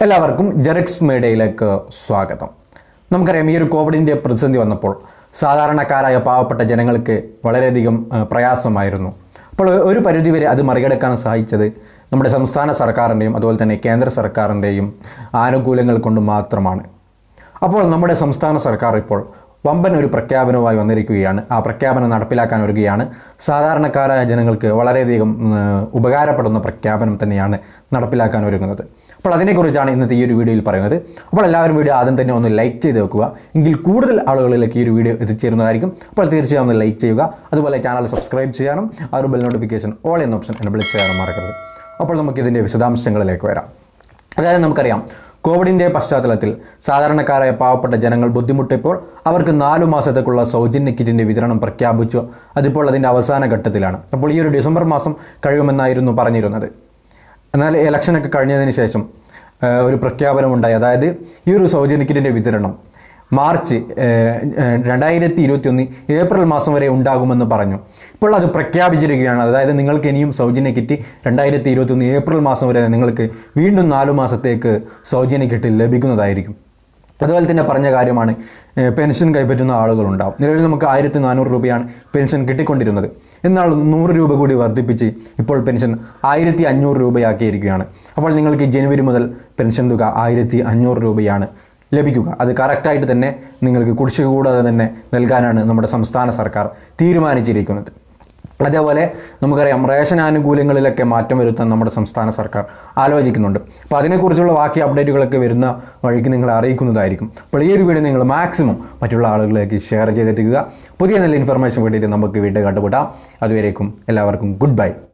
എല്ലാവർക്കും ജെറിക്സ് മീഡിയയിലേക്ക് സ്വാഗതം. നമുക്കറിയാം, ഈ ഒരു കോവിഡിൻ്റെ പ്രതിസന്ധി വന്നപ്പോൾ സാധാരണക്കാരായ പാവപ്പെട്ട ജനങ്ങൾക്ക് വളരെയധികം പ്രയാസമായിരുന്നു. അപ്പോൾ ഒരു പരിധിവരെ അത് മറികടക്കാൻ സഹായിച്ചത് നമ്മുടെ സംസ്ഥാന സർക്കാരിൻ്റെയും അതുപോലെ തന്നെ കേന്ദ്ര സർക്കാരിൻ്റെയും ആനുകൂല്യങ്ങൾ കൊണ്ട് മാത്രമാണ്. അപ്പോൾ നമ്മുടെ സംസ്ഥാന സർക്കാർ ഇപ്പോൾ വമ്പൻ ഒരു പ്രഖ്യാപനവുമായി വന്നിരിക്കുകയാണ്. ആ പ്രഖ്യാപനം നടപ്പിലാക്കാൻ ഒരുങ്ങുകയാണ്. സാധാരണക്കാരായ ജനങ്ങൾക്ക് വളരെയധികം ഉപകാരപ്പെടുന്ന പ്രഖ്യാപനം തന്നെയാണ് നടപ്പിലാക്കാൻ ഒരുങ്ങുന്നത്. അപ്പോൾ അതിനെക്കുറിച്ചാണ് ഇന്നത്തെ ഈ ഒരു വീഡിയോയിൽ പറയുന്നത്. അപ്പോൾ എല്ലാവരും വീഡിയോ ആദ്യം തന്നെ ഒന്ന് ലൈക്ക് ചെയ്ത് വെക്കുക, എങ്കിൽ കൂടുതൽ ആളുകളിലേക്ക് ഈ ഒരു വീഡിയോ എത്തിച്ചേരുന്നതായിരിക്കും. അപ്പോൾ തീർച്ചയായും ഒന്ന് ലൈക്ക് ചെയ്യുക. അതുപോലെ ചാനൽ സബ്സ്ക്രൈബ് ചെയ്യാനും ആ ഒരു ബെൽ നോട്ടിഫിക്കേഷൻ ഓൾ എന്ന ഓപ്ഷൻ എനേബിൾ ചെയ്യാനും മറക്കരുത്. അപ്പോൾ നമുക്കിതിൻ്റെ വിശദാംശങ്ങളിലേക്ക് വരാം. അതായത് നമുക്കറിയാം, കോവിഡിൻ്റെ പശ്ചാത്തലത്തിൽ സാധാരണക്കാരായ പാവപ്പെട്ട ജനങ്ങൾ ബുദ്ധിമുട്ടിയപ്പോൾ അവർക്ക് 4 മാസത്തേക്കുള്ള സൗജന്യ കിറ്റിൻ്റെ വിതരണം പ്രഖ്യാപിച്ചു. അതിപ്പോൾ അതിൻ്റെ അവസാന ഘട്ടത്തിലാണ്. അപ്പോൾ ഈ ഒരു ഡിസംബർ മാസം കഴിയുമെന്നായിരുന്നു പറഞ്ഞിരുന്നത്. എന്നാൽ ഇലക്ഷനൊക്കെ കഴിഞ്ഞതിന് ശേഷം ഒരു പ്രഖ്യാപനമുണ്ടായി. അതായത് ഈ ഒരു സൗജന്യ കിറ്റിൻ്റെ വിതരണം മാർച്ച് 2021 ഏപ്രിൽ മാസം വരെ ഉണ്ടാകുമെന്ന് പറഞ്ഞു. ഇപ്പോൾ അത് പ്രഖ്യാപിച്ചിരിക്കുകയാണ്. അതായത് നിങ്ങൾക്ക് ഇനിയും സൗജന്യ കിറ്റ് 2021 ഏപ്രിൽ മാസം വരെ നിങ്ങൾക്ക് വീണ്ടും 4 മാസത്തേക്ക് സൗജന്യ കിറ്റ് ലഭിക്കുന്നതായിരിക്കും. അതുപോലെ തന്നെ പറഞ്ഞ കാര്യമാണ്, പെൻഷൻ കൈപ്പറ്റുന്ന ആളുകളുണ്ടാവും. നിലവിൽ നമുക്ക് 1400 രൂപയാണ് പെൻഷൻ കിട്ടിക്കൊണ്ടിരുന്നത്. എന്നാൽ 100 രൂപ കൂടി വർദ്ധിപ്പിച്ച് ഇപ്പോൾ പെൻഷൻ 1500 രൂപയാക്കിയിരിക്കുകയാണ്. അപ്പോൾ നിങ്ങൾക്ക് ജനുവരി മുതൽ പെൻഷൻ തുക 1500 രൂപയാണ് ലഭിക്കുക. അത് കറക്റ്റായിട്ട് തന്നെ നിങ്ങൾക്ക് കുടിശ്ശിക കൂടാതെ തന്നെ നൽകാനാണ് നമ്മുടെ സംസ്ഥാന സർക്കാർ തീരുമാനിച്ചിരിക്കുന്നത്. അതേപോലെ നമുക്കറിയാം, റേഷൻ ആനുകൂല്യങ്ങളിലൊക്കെ മാറ്റം വരുത്താൻ നമ്മുടെ സംസ്ഥാന സർക്കാർ ആലോചിക്കുന്നുണ്ട്. അപ്പോൾ അതിനെക്കുറിച്ചുള്ള ബാക്കി അപ്ഡേറ്റുകളൊക്കെ വരുന്ന വഴിക്ക് നിങ്ങളെ അറിയിക്കുന്നതായിരിക്കും. അപ്പോൾ ഈ ഒരു വീഡിയോ നിങ്ങൾ മാക്സിമം മറ്റുള്ള ആളുകളിലേക്ക് ഷെയർ ചെയ്തെത്തിക്കുക. പുതിയ നല്ല ഇൻഫർമേഷൻ വേണ്ടിയിട്ട് നമുക്ക് വീണ്ടും കണ്ടുപിട്ടാം. അതുവരേക്കും എല്ലാവർക്കും ഗുഡ് ബൈ.